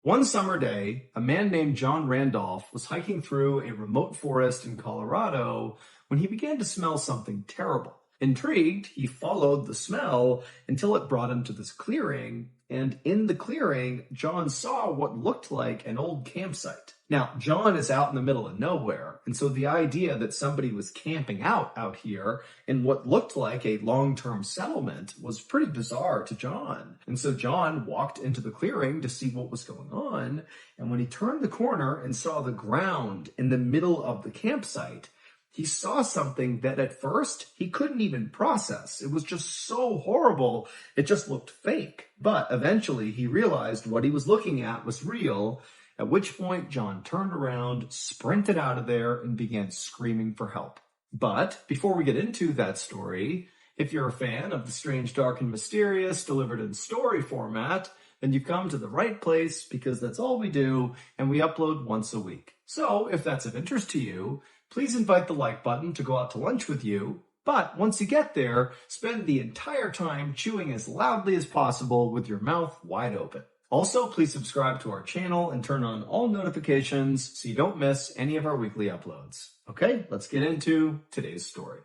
One summer day, a man named John Randolph was hiking through a remote forest in Colorado when he began to smell something terrible. Intrigued, he followed the smell until it brought him to this clearing, and in the clearing, John saw what looked like an old campsite. Now, John is out in the middle of nowhere, and so the idea that somebody was camping out here in what looked like a long-term settlement was pretty bizarre to John. And so John walked into the clearing to see what was going on, and when he turned the corner and saw the ground in the middle of the campsite, he saw something that at first he couldn't even process. It was just so horrible, it just looked fake. But eventually he realized what he was looking at was real, at which point John turned around, sprinted out of there, and began screaming for help. But before we get into that story, if you're a fan of the strange, dark, and mysterious delivered in story format, then you've come to the right place because that's all we do, and we upload once a week. So if that's of interest to you, please invite the like button to go out to lunch with you. But once you get there, spend the entire time chewing as loudly as possible with your mouth wide open. Also, please subscribe to our channel and turn on all notifications so you don't miss any of our weekly uploads. Okay, let's get into today's story.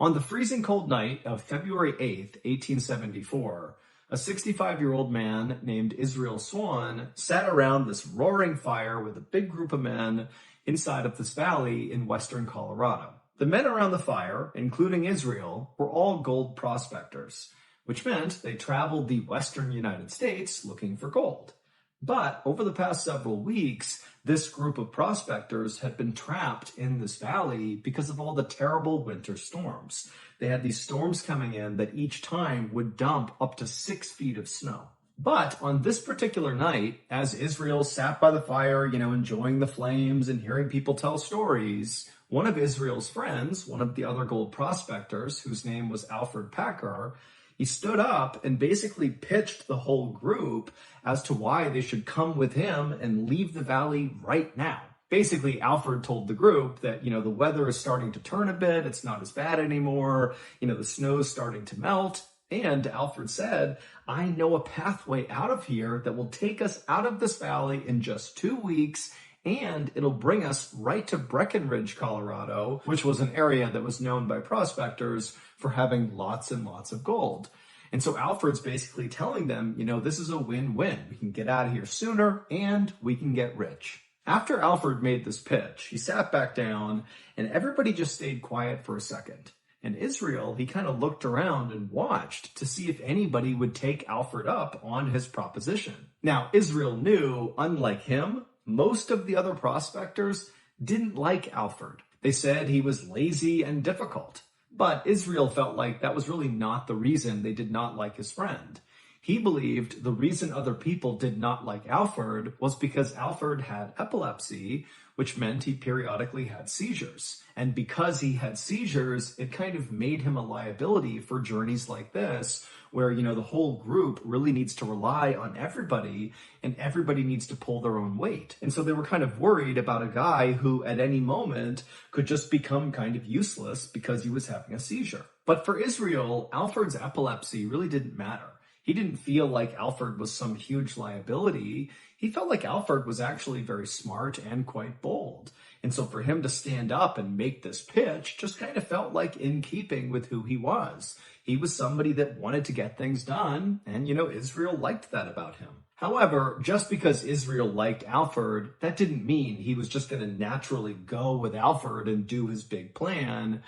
On the freezing cold night of February 8th, 1874, a 65-year-old man named Israel Swan sat around this roaring fire with a big group of men inside of this valley in western Colorado. The men around the fire, including Israel, were all gold prospectors, which meant they traveled the western United States looking for gold. But over the past several weeks, this group of prospectors had been trapped in this valley because of all the terrible winter storms. They had these storms coming in that each time would dump up to 6 feet of snow. But on this particular night, as Israel sat by the fire, enjoying the flames and hearing people tell stories, one of Israel's friends, one of the other gold prospectors, whose name was Alfred Packer, he stood up and basically pitched the whole group as to why they should come with him and leave the valley right now. Basically, Alfred told the group that, the weather is starting to turn a bit. It's not as bad anymore. The snow's starting to melt. And Alfred said, I know a pathway out of here that will take us out of this valley in just 2 weeks, and it'll bring us right to Breckenridge, Colorado, which was an area that was known by prospectors for having lots and lots of gold. And so Alfred's basically telling them, this is a win-win. We can get out of here sooner and we can get rich. After Alfred made this pitch, he sat back down and everybody just stayed quiet for a second. And Israel, he kind of looked around and watched to see if anybody would take Alfred up on his proposition. Now, Israel knew, unlike him, most of the other prospectors didn't like Alfred. They said he was lazy and difficult. But Israel felt like that was really not the reason they did not like his friend. He believed the reason other people did not like Alfred was because Alfred had epilepsy, which meant he periodically had seizures. And because he had seizures, it kind of made him a liability for journeys like this, where, the whole group really needs to rely on everybody and everybody needs to pull their own weight. And so they were kind of worried about a guy who at any moment could just become kind of useless because he was having a seizure. But for Israel, Alfred's epilepsy really didn't matter. He didn't feel like Alfred was some huge liability. He felt like Alfred was actually very smart and quite bold. And so for him to stand up and make this pitch just kind of felt like in keeping with who he was. He was somebody that wanted to get things done, and Israel liked that about him. However, just because Israel liked Alfred, that didn't mean he was just going to naturally go with Alfred and do his big plan,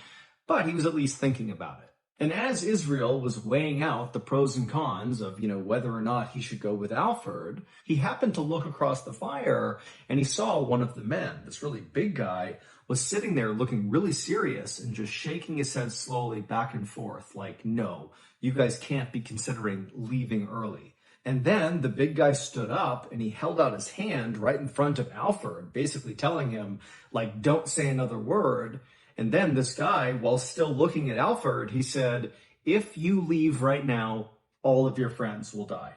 but he was at least thinking about it. And as Israel was weighing out the pros and cons of, whether or not he should go with Alfred, he happened to look across the fire and he saw one of the men, this really big guy, was sitting there looking really serious and just shaking his head slowly back and forth like, no, you guys can't be considering leaving early. And then the big guy stood up and he held out his hand right in front of Alfred, basically telling him, like, don't say another word. And then this guy, while still looking at Alfred, he said, if you leave right now, all of your friends will die.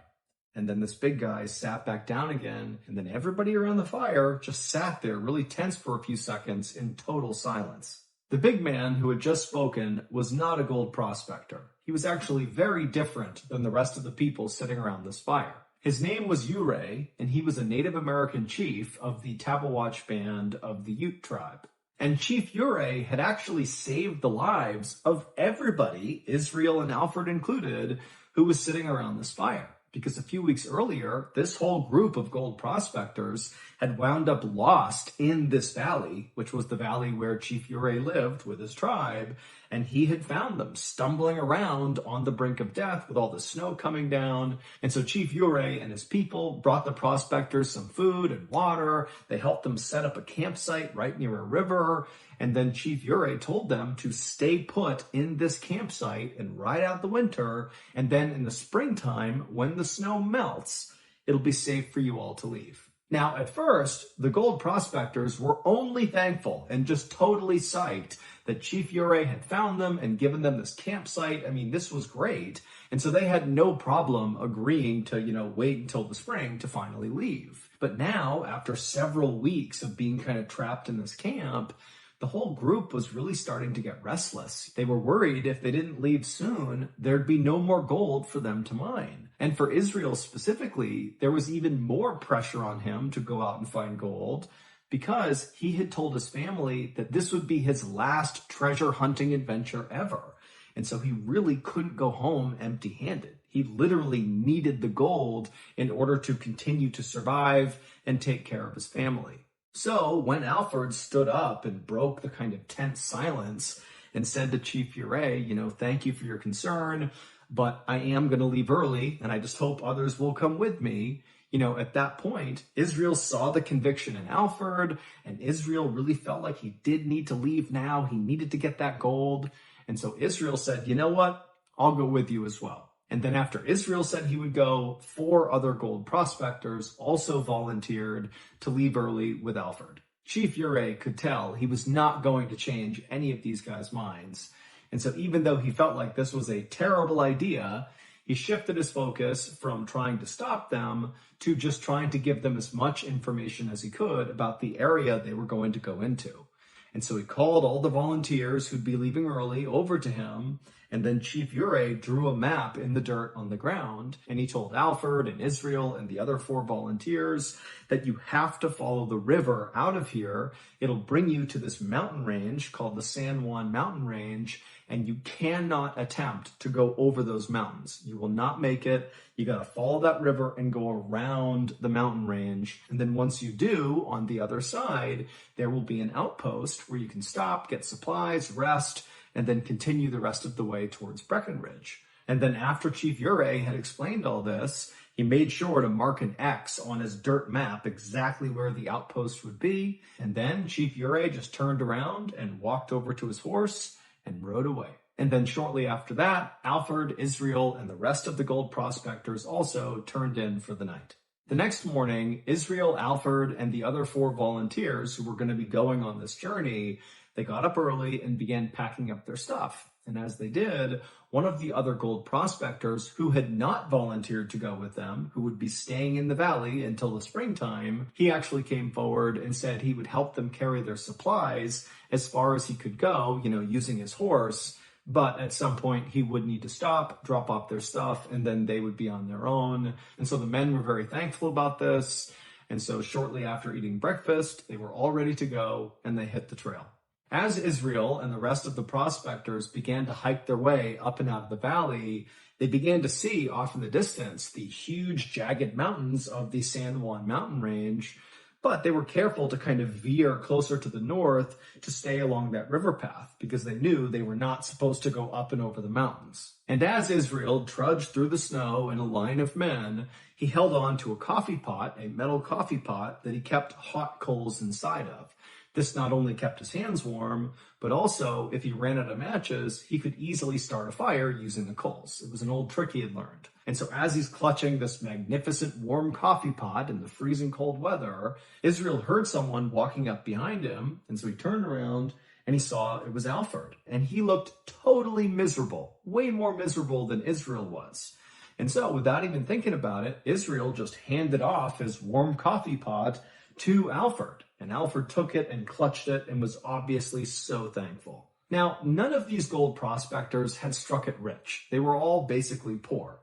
And then this big guy sat back down again, and then everybody around the fire just sat there really tense for a few seconds in total silence. The big man who had just spoken was not a gold prospector. He was actually very different than the rest of the people sitting around this fire. His name was Ure, and he was a Native American chief of the Tabawatch band of the Ute tribe. And Chief Ure had actually saved the lives of everybody, Israel and Alfred included, who was sitting around this fire. Because a few weeks earlier, this whole group of gold prospectors had wound up lost in this valley, which was the valley where Chief Ure lived with his tribe, and he had found them stumbling around on the brink of death with all the snow coming down. And so Chief Ure and his people brought the prospectors some food and water. They helped them set up a campsite right near a river. And then Chief Ure told them to stay put in this campsite and ride out the winter. And then in the springtime, when the snow melts, it'll be safe for you all to leave. Now, at first, the gold prospectors were only thankful and just totally psyched that Chief Ure had found them and given them this campsite. I mean, this was great. And so they had no problem agreeing to, wait until the spring to finally leave. But now, after several weeks of being kind of trapped in this camp, the whole group was really starting to get restless. They were worried if they didn't leave soon, there'd be no more gold for them to mine. And for Israel specifically, there was even more pressure on him to go out and find gold because he had told his family that this would be his last treasure hunting adventure ever. And so he really couldn't go home empty-handed. He literally needed the gold in order to continue to survive and take care of his family. So when Alfred stood up and broke the kind of tense silence and said to Chief Ure, thank you for your concern, but I am going to leave early and I just hope others will come with me. At that point, Israel saw the conviction in Alfred, and Israel really felt like he did need to leave now. He needed to get that gold. And so Israel said, you know what? I'll go with you as well. And then after Israel said he would go, 4 other gold prospectors also volunteered to leave early with Alfred. Chief Ure could tell he was not going to change any of these guys' minds. And so even though he felt like this was a terrible idea, he shifted his focus from trying to stop them to just trying to give them as much information as he could about the area they were going to go into. And so he called all the volunteers who'd be leaving early over to him, and then Chief Ure drew a map in the dirt on the ground, and he told Alfred and Israel and the other 4 volunteers that you have to follow the river out of here. It'll bring you to this mountain range called the San Juan Mountain Range, and you cannot attempt to go over those mountains. You will not make it. You got to follow that river and go around the mountain range. And then once you do, on the other side, there will be an outpost where you can stop, get supplies, rest, and then continue the rest of the way towards Breckenridge. And then after Chief Ure had explained all this, he made sure to mark an X on his dirt map exactly where the outpost would be. And then Chief Ure just turned around and walked over to his horse and rode away. And then shortly after that, Alfred, Israel, and the rest of the gold prospectors also turned in for the night. The next morning, Israel, Alfred, and the other 4 volunteers who were going to be going on this journey, they got up early and began packing up their stuff. And as they did, one of the other gold prospectors who had not volunteered to go with them, who would be staying in the valley until the springtime, he actually came forward and said he would help them carry their supplies as far as he could go, using his horse. But at some point he would need to stop, drop off their stuff, and then they would be on their own. And so the men were very thankful about this. And so shortly after eating breakfast, they were all ready to go and they hit the trail. As Israel and the rest of the prospectors began to hike their way up and out of the valley, they began to see off in the distance the huge jagged mountains of the San Juan mountain range, but they were careful to kind of veer closer to the north to stay along that river path because they knew they were not supposed to go up and over the mountains. And as Israel trudged through the snow in a line of men, he held on to a coffee pot, a metal coffee pot that he kept hot coals inside of. This not only kept his hands warm, but also, if he ran out of matches, he could easily start a fire using the coals. It was an old trick he had learned. And so as he's clutching this magnificent warm coffee pot in the freezing cold weather, Israel heard someone walking up behind him. And so he turned around and he saw it was Alfred. And he looked totally miserable, way more miserable than Israel was. And so without even thinking about it, Israel just handed off his warm coffee pot to Alfred. And Alfred took it and clutched it and was obviously so thankful. Now, none of these gold prospectors had struck it rich. They were all basically poor.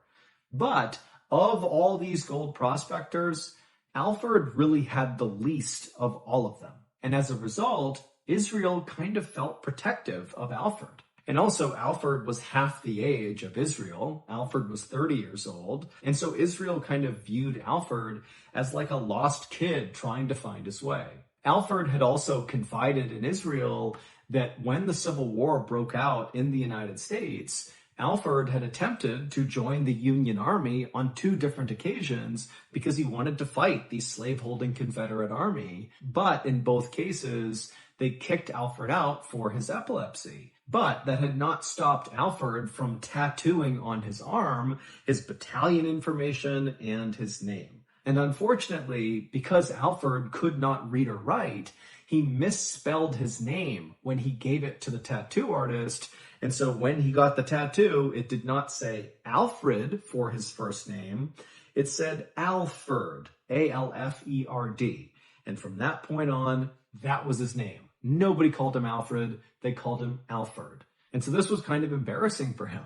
But of all these gold prospectors, Alfred really had the least of all of them. And as a result, Israel kind of felt protective of Alfred. And also, Alfred was half the age of Israel. Alfred was 30 years old. And so Israel kind of viewed Alfred as like a lost kid trying to find his way. Alfred had also confided in Israel that when the Civil War broke out in the United States, Alfred had attempted to join the Union Army on 2 different occasions because he wanted to fight the slaveholding Confederate Army. But in both cases, they kicked Alfred out for his epilepsy. But that had not stopped Alfred from tattooing on his arm his battalion information and his name. And unfortunately, because Alfred could not read or write, he misspelled his name when he gave it to the tattoo artist. And so when he got the tattoo, it did not say Alfred for his first name. It said Alfred, A-L-F-E-R-D. And from that point on, that was his name. Nobody called him Alfred. They called him Alfred. And so this was kind of embarrassing for him.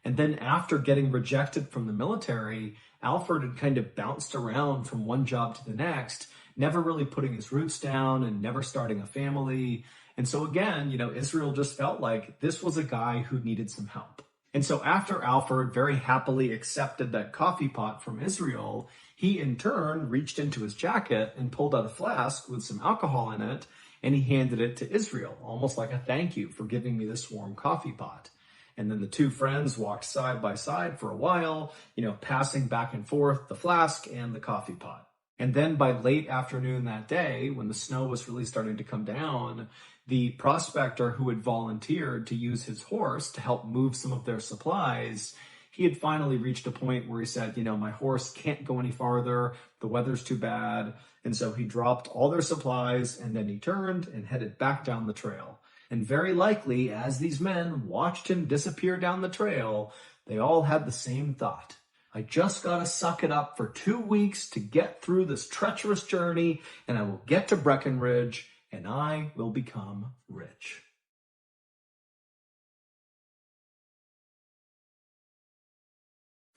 And then after getting rejected from the military, Alfred had kind of bounced around from one job to the next, never really putting his roots down and never starting a family. And so again, Israel just felt like this was a guy who needed some help. And so after Alfred very happily accepted that coffee pot from Israel, he in turn reached into his jacket and pulled out a flask with some alcohol in it, and he handed it to Israel, almost like a thank you for giving me this warm coffee pot. And then the 2 friends walked side by side for a while, passing back and forth the flask and the coffee pot. And then by late afternoon that day, when the snow was really starting to come down, the prospector who had volunteered to use his horse to help move some of their supplies, he had finally reached a point where he said, my horse can't go any farther. The weather's too bad. And so he dropped all their supplies and then he turned and headed back down the trail. And very likely, as these men watched him disappear down the trail, they all had the same thought. I just gotta suck it up for 2 weeks to get through this treacherous journey, and I will get to Breckenridge, and I will become rich.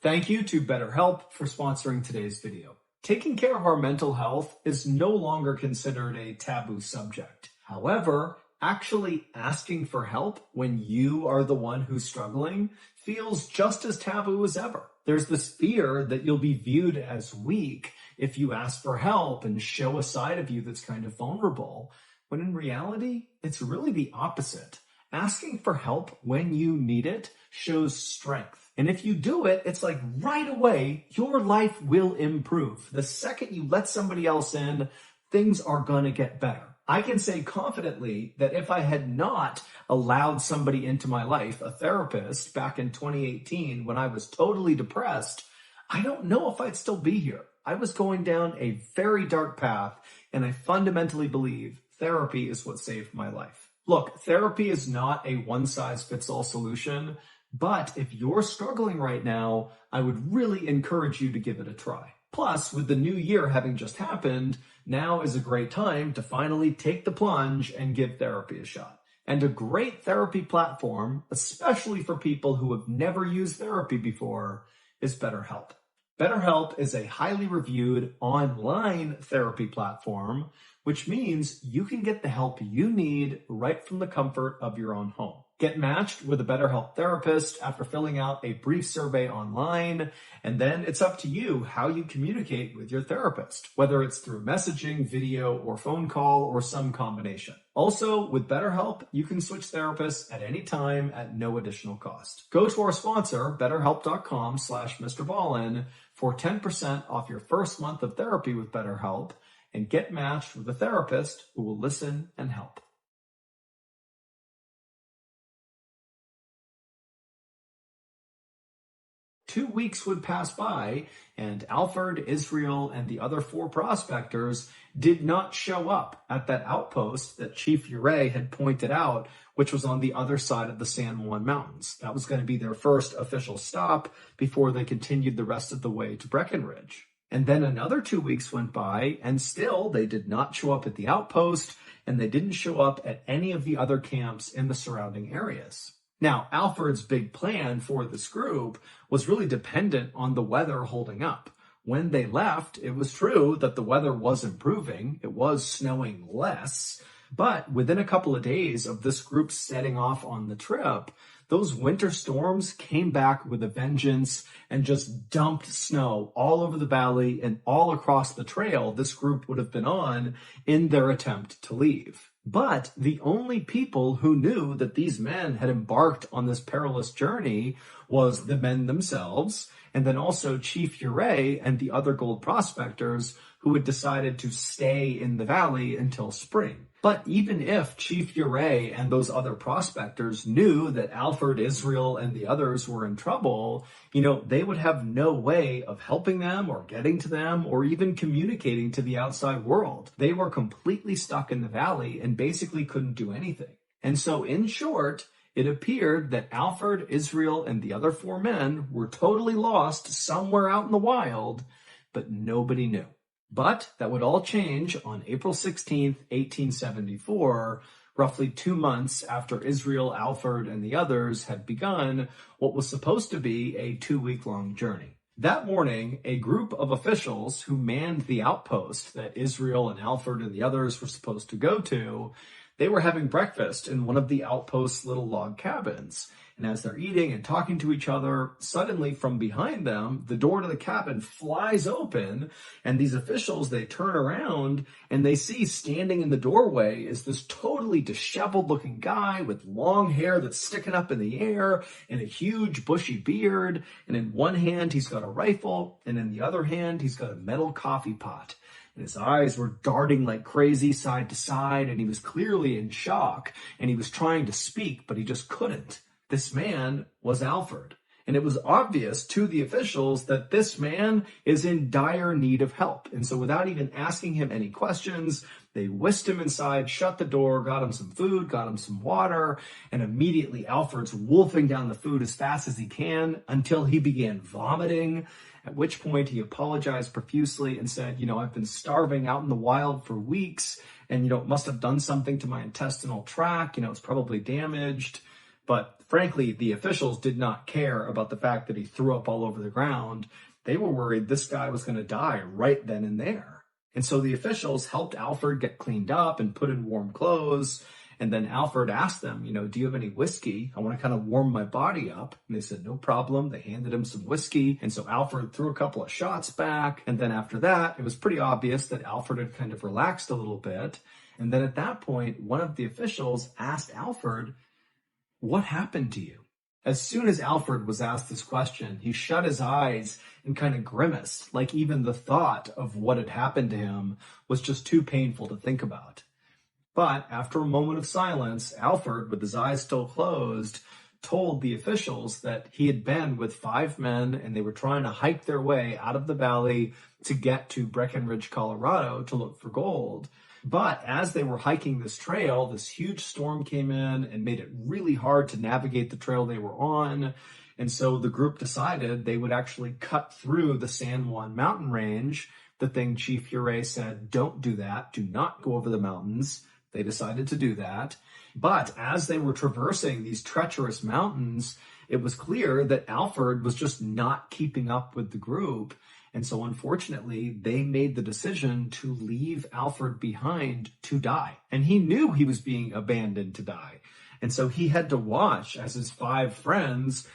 Thank you to BetterHelp for sponsoring today's video. Taking care of our mental health is no longer considered a taboo subject. However, actually asking for help when you are the one who's struggling feels just as taboo as ever. There's this fear that you'll be viewed as weak if you ask for help and show a side of you that's kind of vulnerable, when in reality, it's really the opposite. Asking for help when you need it shows strength. And if you do it, it's like right away, your life will improve. The second you let somebody else in, things are going to get better. I can say confidently that if I had not allowed somebody into my life, a therapist, back in 2018 when I was totally depressed, I don't know if I'd still be here. I was going down a very dark path, and I fundamentally believe therapy is what saved my life. Look, therapy is not a one-size-fits-all solution, but if you're struggling right now, I would really encourage you to give it a try. Plus, with the new year having just happened, now is a great time to finally take the plunge and give therapy a shot. And a great therapy platform, especially for people who have never used therapy before, is BetterHelp. BetterHelp is a highly reviewed online therapy platform, which means you can get the help you need right from the comfort of your own home. Get matched with a BetterHelp therapist after filling out a brief survey online, and then it's up to you how you communicate with your therapist, whether it's through messaging, video, or phone call, or some combination. Also, with BetterHelp, you can switch therapists at any time at no additional cost. Go to our sponsor, betterhelp.com/MrBallen, for 10% off your first month of therapy with BetterHelp, and get matched with a therapist who will listen and help. 2 weeks would pass by, and Alfred, Israel, and the other 4 prospectors did not show up at that outpost that Chief Ure had pointed out, which was on the other side of the San Juan Mountains. That was going to be their first official stop before they continued the rest of the way to Breckenridge. And then another 2 weeks went by, and still they did not show up at the outpost, and they didn't show up at any of the other camps in the surrounding areas. Now, Alfred's big plan for this group was really dependent on the weather holding up. When they left, it was true that the weather was improving. It was snowing less. But within a couple of days of this group setting off on the trip, those winter storms came back with a vengeance and just dumped snow all over the valley and all across the trail this group would have been on in their attempt to leave. But the only people who knew that these men had embarked on this perilous journey was the men themselves, and then also Chief Ure and the other gold prospectors who had decided to stay in the valley until spring. But even if Chief Ure and those other prospectors knew that Alfred, Israel, and the others were in trouble, they would have no way of helping them or getting to them or even communicating to the outside world. They were completely stuck in the valley and basically couldn't do anything. And so, in short, it appeared that Alfred, Israel, and the other 4 men were totally lost somewhere out in the wild, but nobody knew. But that would all change on April 16th, 1874, roughly 2 months after Israel, Alfred, and the others had begun what was supposed to be a 2-week-long journey. That morning, a group of officials who manned the outpost that Israel and Alfred and the others were supposed to go to, they were having breakfast in one of the outpost's little log cabins. And as they're eating and talking to each other, suddenly from behind them, the door to the cabin flies open, and these officials, they turn around and they see standing in the doorway is this totally disheveled looking guy with long hair that's sticking up in the air and a huge bushy beard. And in one hand, he's got a rifle, and in the other hand, he's got a metal coffee pot. And his eyes were darting like crazy side to side, and he was clearly in shock, and he was trying to speak, but he just couldn't. This man was Alfred, and it was obvious to the officials that this man is in dire need of help. And so without even asking him any questions, they whisked him inside, shut the door, got him some food, got him some water, and immediately Alfred's wolfing down the food as fast as he can until he began vomiting, at which point he apologized profusely and said, I've been starving out in the wild for weeks, and, it must have done something to my intestinal tract, it's probably damaged. But frankly, the officials did not care about the fact that he threw up all over the ground. They were worried this guy was going to die right then and there. And so the officials helped Alfred get cleaned up and put in warm clothes. And then Alfred asked them, do you have any whiskey? I want to kind of warm my body up. And they said, no problem. They handed him some whiskey. And so Alfred threw a couple of shots back. And then after that, it was pretty obvious that Alfred had kind of relaxed a little bit. And then at that point, one of the officials asked Alfred, what happened to you? As soon as Alfred was asked this question, he shut his eyes and kind of grimaced, like even the thought of what had happened to him was just too painful to think about. But after a moment of silence, Alfred, with his eyes still closed, told the officials that he had been with 5 men and they were trying to hike their way out of the valley to get to Breckenridge, Colorado to look for gold. But as they were hiking this trail, this huge storm came in and made it really hard to navigate the trail they were on. And so the group decided they would actually cut through the San Juan mountain range. The thing Chief Ure said, don't do that. Do not go over the mountains. They decided to do that. But as they were traversing these treacherous mountains, it was clear that Alfred was just not keeping up with the group. And so unfortunately, they made the decision to leave Alfred behind to die. And he knew he was being abandoned to die. And so he had to watch as his 5 friends,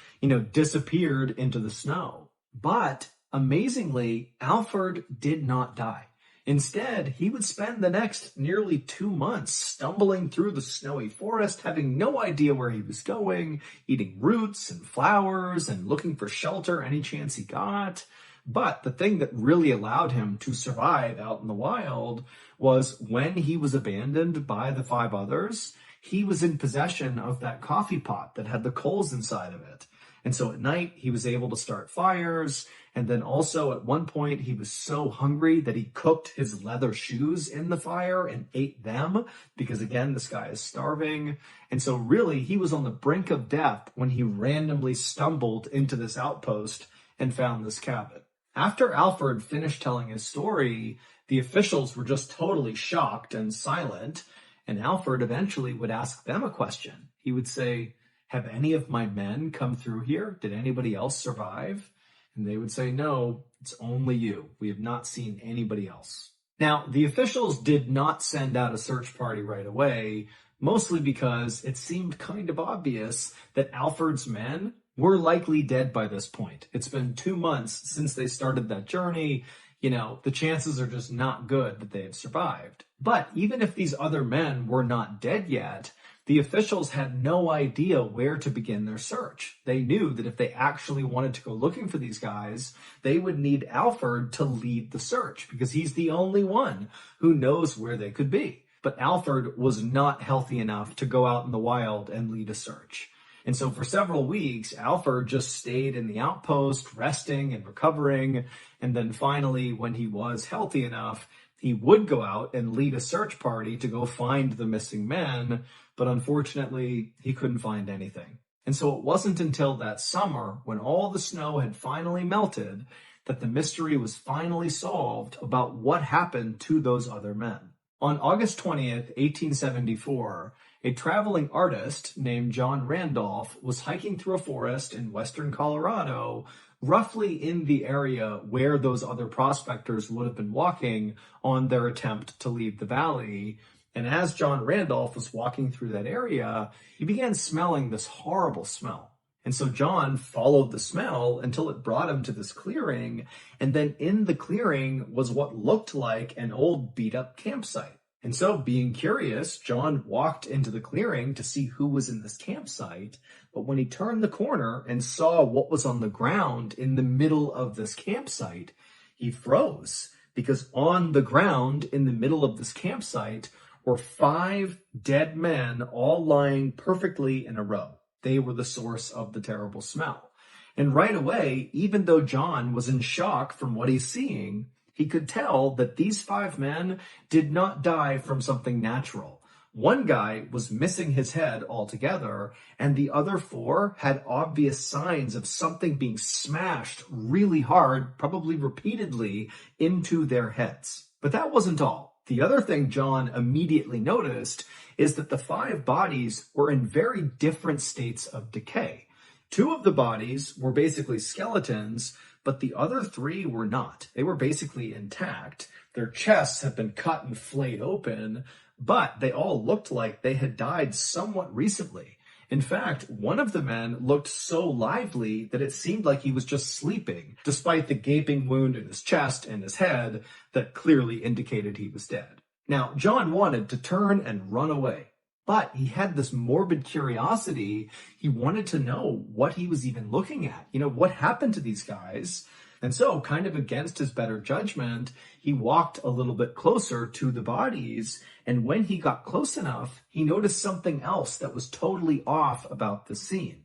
disappeared into the snow. But amazingly, Alfred did not die. Instead, he would spend the next nearly 2 months stumbling through the snowy forest, having no idea where he was going, eating roots and flowers and looking for shelter any chance he got. But the thing that really allowed him to survive out in the wild was when he was abandoned by the 5 others, he was in possession of that coffee pot that had the coals inside of it. And so at night, he was able to start fires. And then also at one point, he was so hungry that he cooked his leather shoes in the fire and ate them because, again, this guy is starving. And so really, he was on the brink of death when he randomly stumbled into this outpost and found this cabin. After Alfred finished telling his story, the officials were just totally shocked and silent. And Alfred eventually would ask them a question. He would say, "Have any of my men come through here? Did anybody else survive?" And they would say, "No, it's only you. We have not seen anybody else." Now, the officials did not send out a search party right away, mostly because it seemed kind of obvious that Alfred's men were likely dead by this point. It's been 2 months since they started that journey. The chances are just not good that they have survived. But even if these other men were not dead yet, the officials had no idea where to begin their search. They knew that if they actually wanted to go looking for these guys, they would need Alfred to lead the search because he's the only one who knows where they could be. But Alfred was not healthy enough to go out in the wild and lead a search. And so for several weeks, Alfred just stayed in the outpost, resting and recovering. And then finally, when he was healthy enough, he would go out and lead a search party to go find the missing men. But unfortunately, he couldn't find anything. And so it wasn't until that summer, when all the snow had finally melted, that the mystery was finally solved about what happened to those other men. On August 20th, 1874, a traveling artist named John Randolph was hiking through a forest in western Colorado, roughly in the area where those other prospectors would have been walking on their attempt to leave the valley. And as John Randolph was walking through that area, he began smelling this horrible smell. And so John followed the smell until it brought him to this clearing. And then in the clearing was what looked like an old beat-up campsite. And so, being curious, John walked into the clearing to see who was in this campsite. But when he turned the corner and saw what was on the ground in the middle of this campsite, he froze. Because on the ground in the middle of this campsite were 5 dead men all lying perfectly in a row. They were the source of the terrible smell. And right away, even though John was in shock from what he's seeing, he could tell that these 5 men did not die from something natural. One guy was missing his head altogether, and the other 4 had obvious signs of something being smashed really hard, probably repeatedly, into their heads. But that wasn't all. The other thing John immediately noticed is that the 5 bodies were in very different states of decay. 2 of the bodies were basically skeletons, but the other 3 were not. They were basically intact. Their chests had been cut and flayed open, but they all looked like they had died somewhat recently. In fact, one of the men looked so lively that it seemed like he was just sleeping, despite the gaping wound in his chest and his head that clearly indicated he was dead. Now, John wanted to turn and run away, but he had this morbid curiosity. He wanted to know what he was even looking at. What happened to these guys? And so, kind of against his better judgment, he walked a little bit closer to the bodies. And when he got close enough, he noticed something else that was totally off about the scene.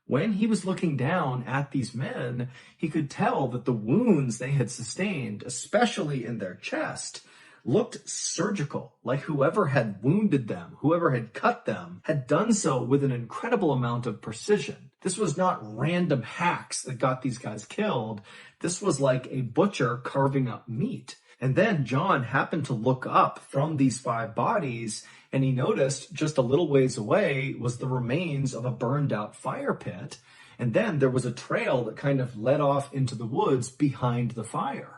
When he was looking down at these men, he could tell that the wounds they had sustained, especially in their chest, looked surgical, like whoever had wounded them, whoever had cut them, had done so with an incredible amount of precision. This was not random hacks that got these guys killed. This was like a butcher carving up meat. And then John happened to look up from these 5 bodies, and he noticed just a little ways away was the remains of a burned out fire pit. And then there was a trail that kind of led off into the woods behind the fire.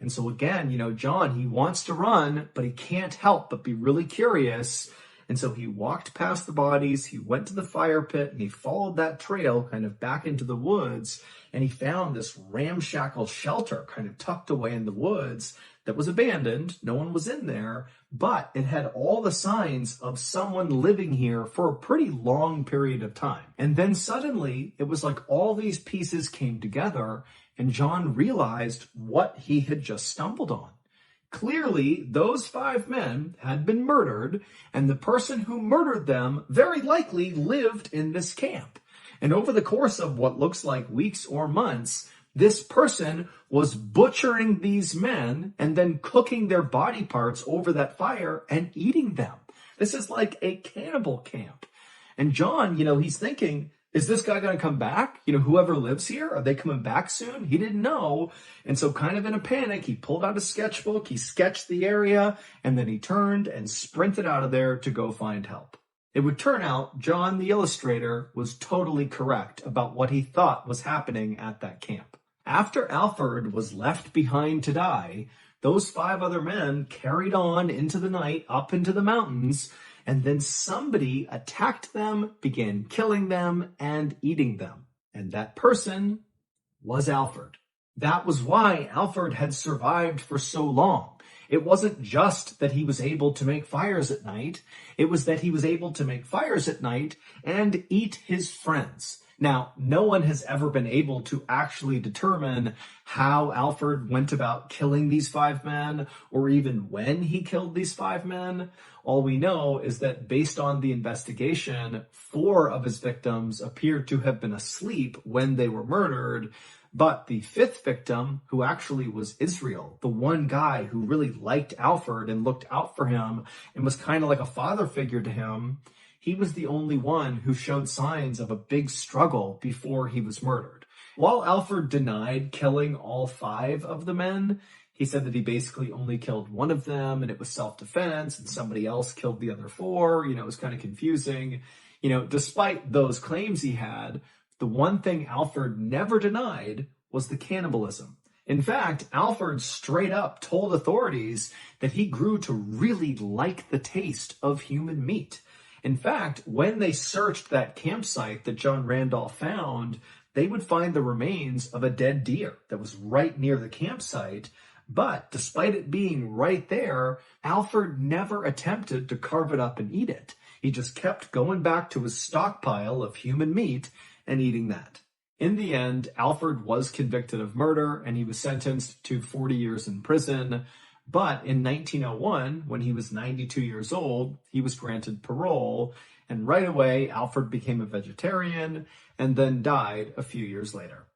And so again, John, he wants to run, but he can't help but be really curious. And so he walked past the bodies, he went to the fire pit, and he followed that trail kind of back into the woods. And he found this ramshackle shelter kind of tucked away in the woods that was abandoned. No one was in there, but it had all the signs of someone living here for a pretty long period of time. And then suddenly it was like all these pieces came together, and John realized what he had just stumbled on. Clearly, those 5 men had been murdered, and the person who murdered them very likely lived in this camp. And over the course of what looks like weeks or months, this person was butchering these men and then cooking their body parts over that fire and eating them. This is like a cannibal camp. And John, he's thinking, is this guy going to come back? Whoever lives here, are they coming back soon? He didn't know. And so kind of in a panic, he pulled out a sketchbook, he sketched the area, and then he turned and sprinted out of there to go find help. It would turn out John, the illustrator, was totally correct about what he thought was happening at that camp. After Alfred was left behind to die, those 5 other men carried on into the night up into the mountains, and then somebody attacked them, began killing them, and eating them. And that person was Alfred. That was why Alfred had survived for so long. It wasn't just that he was able to make fires at night. It was that he was able to make fires at night and eat his friends. Now, no one has ever been able to actually determine how Alfred went about killing these 5 men, or even when he killed these 5 men. All we know is that based on the investigation, 4 of his victims appeared to have been asleep when they were murdered. But the 5th victim, who actually was Israel, the one guy who really liked Alfred and looked out for him and was kind of like a father figure to him, he was the only one who showed signs of a big struggle before he was murdered. While Alfred denied killing all 5 of the men, he said that he basically only killed one of them and it was self-defense, and somebody else killed the other 4. It was kind of confusing. Despite those claims he had, the one thing Alfred never denied was the cannibalism. In fact, Alfred straight up told authorities that he grew to really like the taste of human meat. In fact, when they searched that campsite that John Randolph found, they would find the remains of a dead deer that was right near the campsite. But despite it being right there, Alfred never attempted to carve it up and eat it. He just kept going back to his stockpile of human meat and eating that. In the end, Alfred was convicted of murder and he was sentenced to 40 years in prison. But in 1901, when he was 92 years old, he was granted parole, and right away, Alfred became a vegetarian and then died a few years later.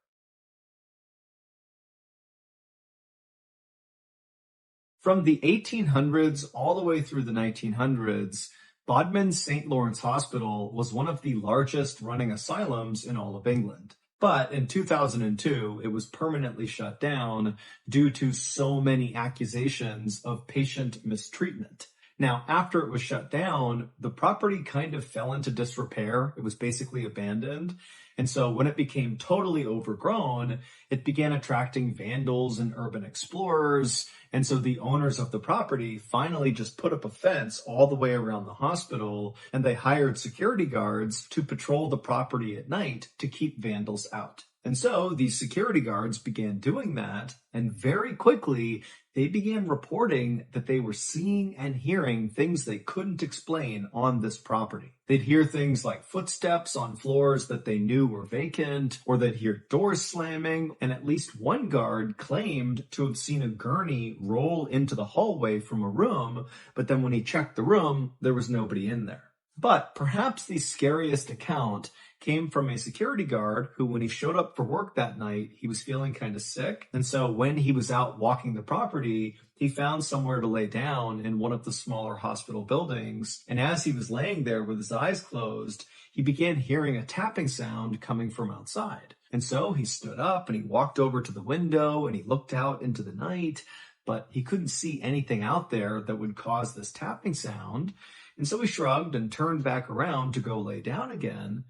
From the 1800s all the way through the 1900s, Bodmin's St. Lawrence Hospital was one of the largest running asylums in all of England. But in 2002, it was permanently shut down due to so many accusations of patient mistreatment. Now, after it was shut down, the property kind of fell into disrepair. It was basically abandoned. And so when it became totally overgrown, it began attracting vandals and urban explorers. And so the owners of the property finally just put up a fence all the way around the hospital, and they hired security guards to patrol the property at night to keep vandals out. And so these security guards began doing that, and very quickly they began reporting that they were seeing and hearing things they couldn't explain on this property. They'd hear things like footsteps on floors that they knew were vacant, or they'd hear doors slamming, and at least one guard claimed to have seen a gurney roll into the hallway from a room, but then when he checked the room, there was nobody in there. But perhaps the scariest account came from a security guard who, when he showed up for work that night, he was feeling kind of sick. And so when he was out walking the property, he found somewhere to lay down in one of the smaller hospital buildings. And as he was laying there with his eyes closed, he began hearing a tapping sound coming from outside. And so he stood up and he walked over to the window and he looked out into the night, but he couldn't see anything out there that would cause this tapping sound. And so he shrugged and turned back around to go lay down again.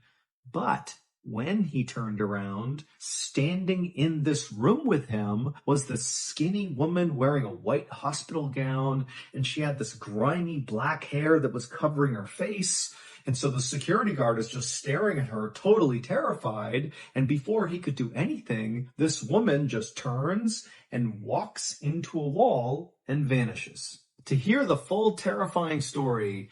But when he turned around, standing in this room with him was this skinny woman wearing a white hospital gown, and she had this grimy black hair that was covering her face. And so the security guard is just staring at her, totally terrified. And before he could do anything, this woman just turns and walks into a wall and vanishes. To hear the full terrifying story,